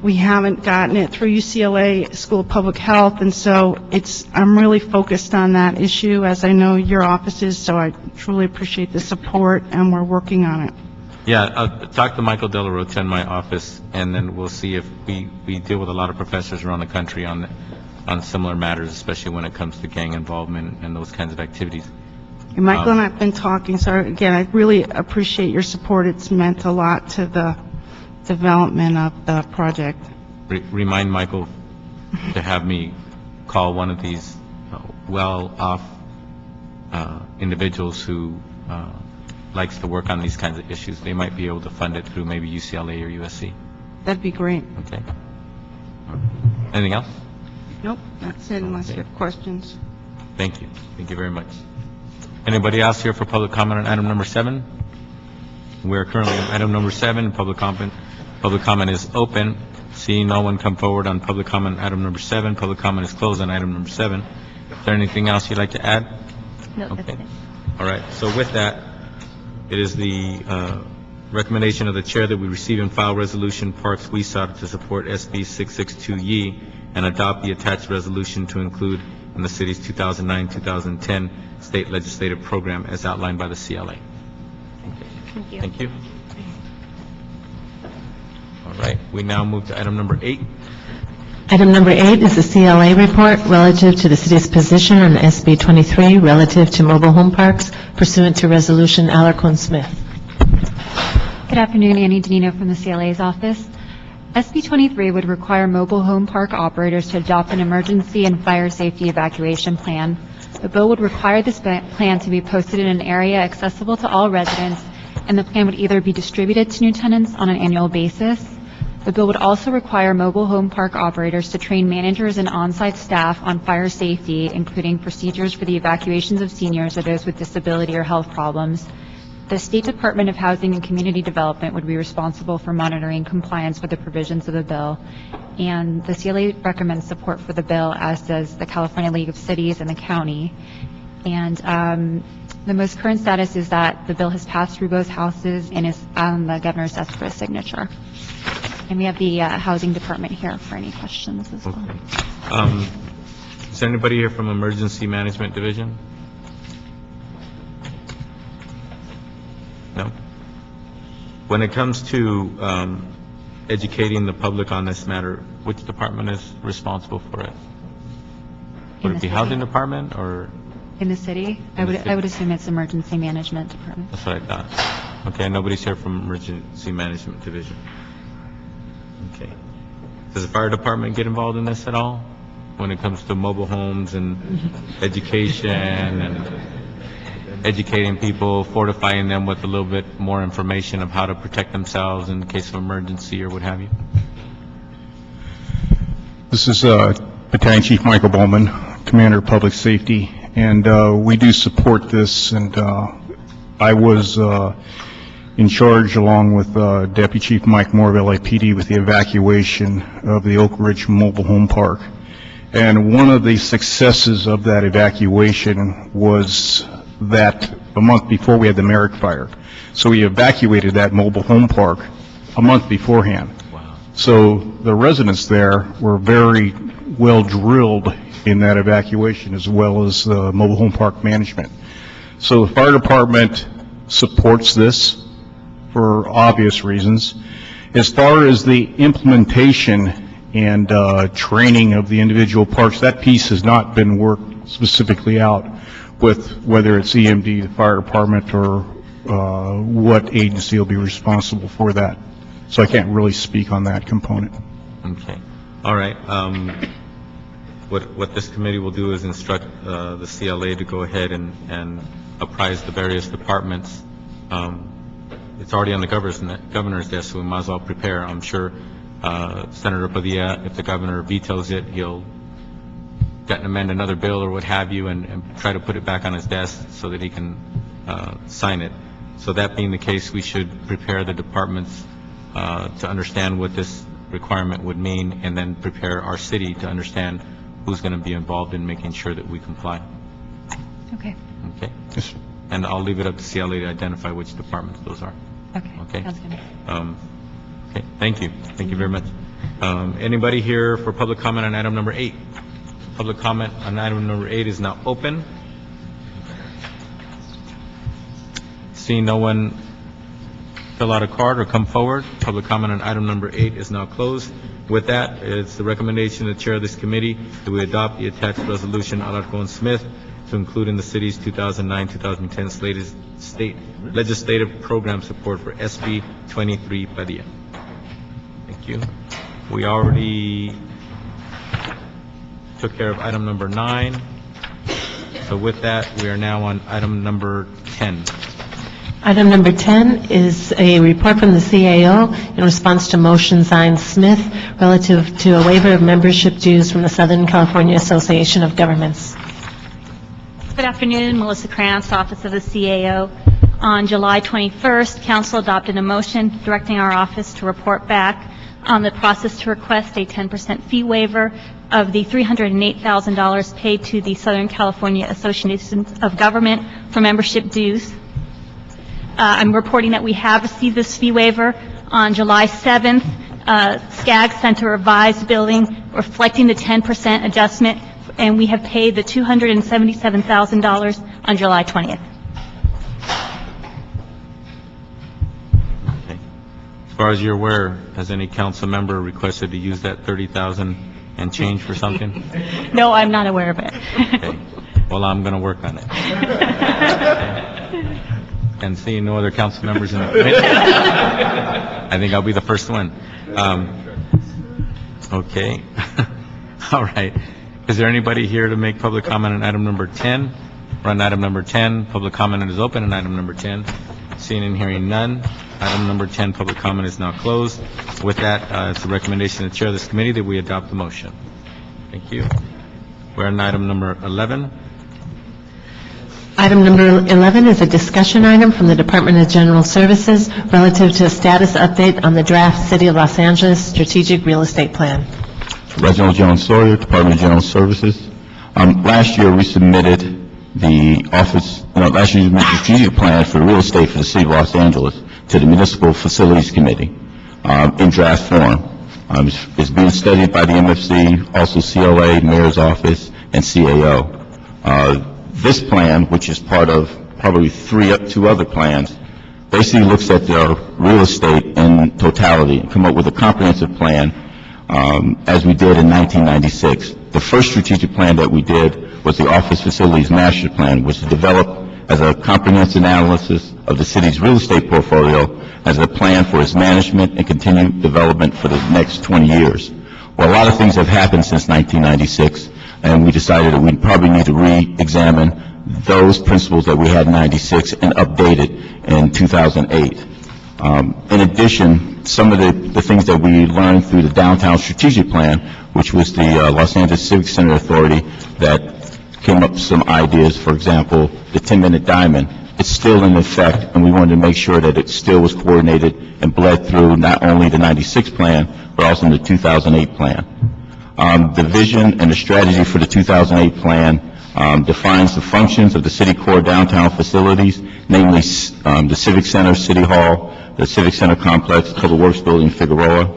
we haven't gotten it through UCLA School of Public Health, and so I'm really focused on that issue, as I know your office is, so I truly appreciate the support, and we're working on it. Yeah, I'll talk to Michael De La Rota in my office, and then we'll see if we deal with a lot of professors around the country on similar matters, especially when it comes to gang involvement and those kinds of activities. And Michael and I have been talking, so again, I really appreciate your support. It's meant a lot to the development of the project. Remind Michael to have me call one of these well-off individuals who likes to work on these kinds of issues. They might be able to fund it through maybe UCLA or USC. that'd be great. Okay. Anything else? Nope, that's it unless you Okay. have questions. Thank you. Thank you very much. Anybody else here for public comment on item number 7? We're currently on item number 7. Public comment is open. Seeing no one come forward on public comment on item number 7, public comment is closed on item number 7. Is there anything else you'd like to add? No, that's Okay. it. All right. So with that, it is the recommendation of the chair that we receive and file resolution Parks WESOP to support SB 662E and adopt the attached resolution to include in the city's 2009-2010 state legislative program as outlined by the CLA. Thank you. Thank you. All right. We now move to item number 8. Item number 8 is the CLA report relative to the city's position on SB 23 relative to mobile home parks pursuant to Resolution Alarcon-Smith. Good afternoon, Annie Danino from the CLA's office. SB 23 would require mobile home park operators to adopt an emergency and fire safety evacuation plan. The bill would require this plan to be posted in an area accessible to all residents, and the plan would either be distributed to new tenants on an annual basis. The bill would also require mobile home park operators to train managers and on-site staff on fire safety, including procedures for the evacuations of seniors or those with disability or health problems. The State Department of Housing and Community Development would be responsible for monitoring compliance with the provisions of the bill, and the CLA recommends support for the bill, as does the California League of Cities and the county. And the most current status is that the bill has passed through both houses and is on the governor's desk for a signature. And we have the Housing Department here for any questions as well. Okay. Is there anybody here from Emergency Management Division? No? When it comes to educating the public on this matter, which department is responsible for it? Would it be Housing Department or? In the city? I would assume it's Emergency Management Department. That's what I thought. Okay, nobody's here from Emergency Management Division. Okay. Does the fire department get involved in this at all? When it comes to mobile homes and education and educating people, fortifying them with a little bit more information of how to protect themselves in case of emergency or what have you? This is Battalion Chief Michael Bowman, Commander of Public Safety, and we do support this, and I was in charge along with Deputy Chief Mike Moore of LAPD with the evacuation of the Oak Ridge Mobile Home Park. And one of the successes of that evacuation was that a month before we had the Merrick fire. So we evacuated that mobile home park a month beforehand. Wow. So the residents there were very well drilled in that evacuation, as well as the mobile home park management. So the fire department supports this for obvious reasons. As far as the implementation and training of the individual parks, that piece has not been worked specifically out with whether it's EMD, the fire department, or what agency will be responsible for that. So I can't really speak on that component. Okay. All right. What this committee will do is instruct the CLA to go ahead and apprise the various departments. It's already on the governor's desk, so we might as well prepare. I'm sure Senator Padilla, if the governor vetoes it, he'll amend another bill or what have you and try to put it back on his desk so that he can sign it. So that being the case, we should prepare the departments to understand what this requirement would mean, and then prepare our city to understand who's going to be involved in making sure that we comply. Okay. Okay? And I'll leave it up to CLA to identify which departments those are. Okay. Okay? Sounds good. Okay, thank you. Thank you very much. Anybody here for public comment on item number 8? Public comment on item number 8 is now open. Seeing no one fill out a card or come forward, public comment on item number 8 is now closed. With that, it's the recommendation of the chair of this committee that we adopt the attached resolution Alarcon-Smith to include in the city's 2009-2010 state legislative program support for SB 23 Padilla. Thank you. We already took care of item number 9. So with that, we are now on item number 10. Item number 10 is a report from the CAO in response to motion signed Smith relative to a waiver of membership dues from the Southern California Association of Governments. Good afternoon, Melissa Krantz, Office of the CAO. On July 21st, Council adopted a motion directing our office to report back on the process to request a 10% fee waiver of the $308,000 paid to the Southern California Association of Government for membership dues. I'm reporting that we have received this fee waiver on July 7th. SCAG sent a revised billing reflecting the 10% adjustment, and we have paid the $277,000 on July 20th. Okay. As far as you're aware, has any council member requested to use that $30,000 and change for something? No, I'm not aware of it. Okay. Well, I'm going to work on it. And seeing no other council members in the committee, I think I'll be the first one. Okay. All right. Is there anybody here to make public comment on item number 10? We're on item number 10. Public comment is open on item number 10. Seeing and hearing none. Item number 10, public comment is now closed. With that, it's the recommendation of the chair of this committee that we adopt the motion. Thank you. We're on item number 11. Item number 11 is a discussion item from the Department of General Services relative to a status update on the draft City of Los Angeles Strategic Real Estate Plan. Reginald Jones Sawyer, Department of General Services. Last year, we submitted the strategic plan for real estate for the City of Los Angeles to the Municipal Facilities Committee in draft form. It's being studied by the MFC, also CLA, Mayor's Office, and CAO. This plan, which is part of probably two other plans, basically looks at their real estate in totality and come up with a comprehensive plan as we did in 1996. The first strategic plan that we did was the Office Facilities Master Plan, which was developed as a comprehensive analysis of the city's real estate portfolio as a plan for its management and continued development for the next 20 years. Well, a lot of things have happened since 1996, and we decided that we probably need to re-examine those principles that we had in 96 and update it in 2008. In addition, some of the things that we learned through the Downtown Strategic Plan, which was the Los Angeles Civic Center Authority that came up with some ideas, for example, the 10-minute diamond. It's still in effect, and we wanted to make sure that it still was coordinated and bled through not only the 96 plan, but also in the 2008 plan. The vision and the strategy for the 2008 plan defines the functions of the city core downtown facilities, namely the Civic Center, City Hall, the Civic Center Complex, Public Works Building, Figueroa.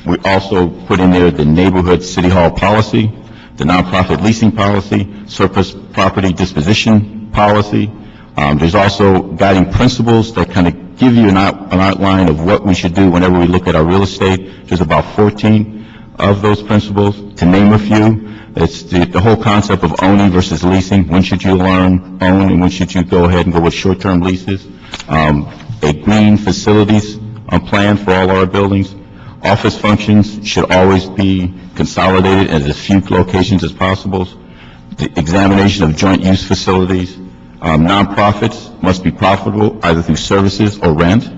We also put in there the neighborhood City Hall policy, the nonprofit leasing policy, surplus property disposition policy. There's also guiding principles that kind of give you an outline of what we should do whenever we look at our real estate. There's about 14 of those principles. To name a few, it's the whole concept of owning versus leasing. When should you own and when should you go ahead and go with short-term leases? A green facilities plan for all our buildings. Office functions should always be consolidated at as few locations as possible. The examination of joint use facilities. Nonprofits must be profitable either through services or rent.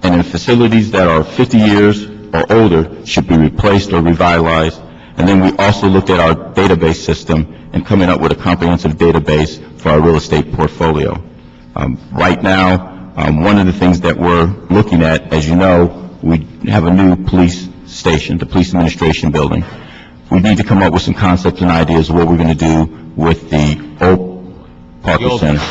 And in facilities that are 50 years or older should be replaced or revitalized. And then we also looked at our database system and coming up with a comprehensive database for our real estate portfolio. Right now, one of the things that we're looking at, as you know, we have a new police station, the police administration building. We need to come up with some concepts and ideas of what we're going to do with the old Parker Center.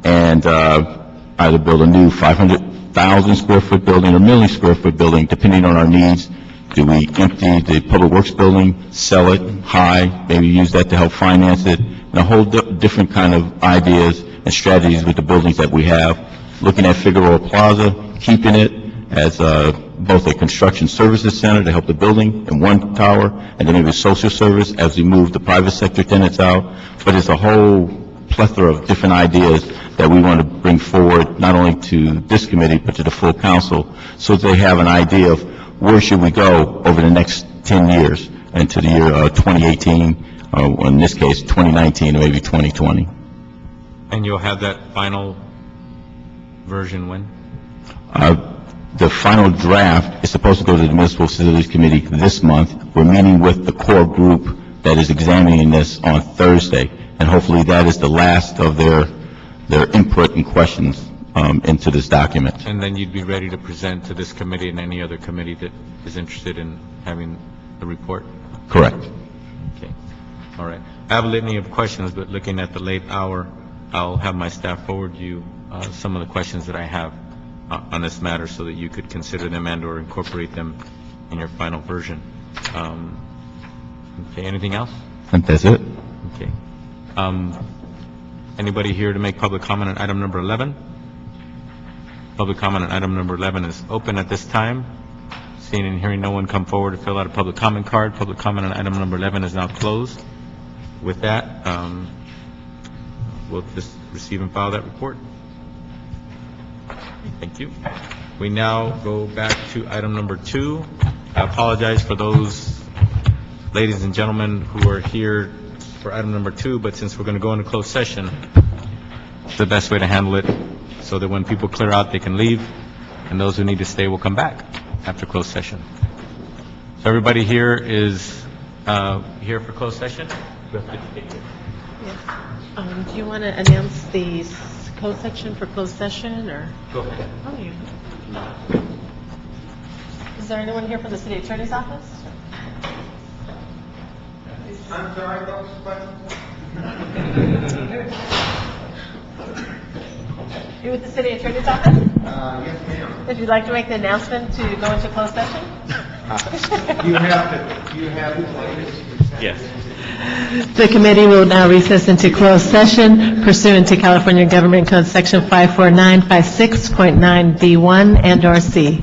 And either build a new 500,000 square foot building or million square foot building, depending on our needs. Do we empty the Public Works building, sell it high, maybe use that to help finance it, and a whole different kind of ideas and strategies with the buildings that we have. Looking at Figueroa Plaza, keeping it as both a construction services center to help the building in one tower, and then maybe a social service as we move the private sector tenants out. But it's a whole plethora of different ideas that we want to bring forward, not only to this committee, but to the full council, so that they have an idea of where should we go over the next 10 years, and to the year 2018, or in this case, 2019, or maybe 2020. And you'll have that final version when? The final draft is supposed to go to the Municipal Facilities Committee this month. We're meeting with the core group that is examining this on Thursday, and hopefully that is the last of their input and questions into this document. And then you'd be ready to present to this committee and any other committee that is interested in having the report? Correct. Okay, all right. I have a litany of questions, but looking at the late hour, I'll have my staff forward you some of the questions that I have on this matter so that you could consider them and/or incorporate them in your final version. Okay, anything else? I think that's it. Okay. Anybody here to make public comment on item number 11? Public comment on item number 11 is open at this time. Seeing and hearing no one come forward to fill out a public comment card, public comment on item number 11 is now closed. With that, we'll just receive and file that report. Thank you. We now go back to item number 2. I apologize for those ladies and gentlemen who are here for item number 2, but since we're going to go into closed session, it's the best way to handle it so that when people clear out, they can leave, and those who need to stay will come back after closed session. So everybody here is here for closed session? Do you want to announce the code section for closed session, or? Go ahead. Oh, yeah. Is there anyone here from the city attorney's office? I'm sorry, folks, but... You with the city attorney's office? Yes, ma'am. Would you like to make the announcement to go into closed session? You have to play this. Yes. The committee will now recess into closed session pursuant to California Government Code Section 54956.9B1 and/or C.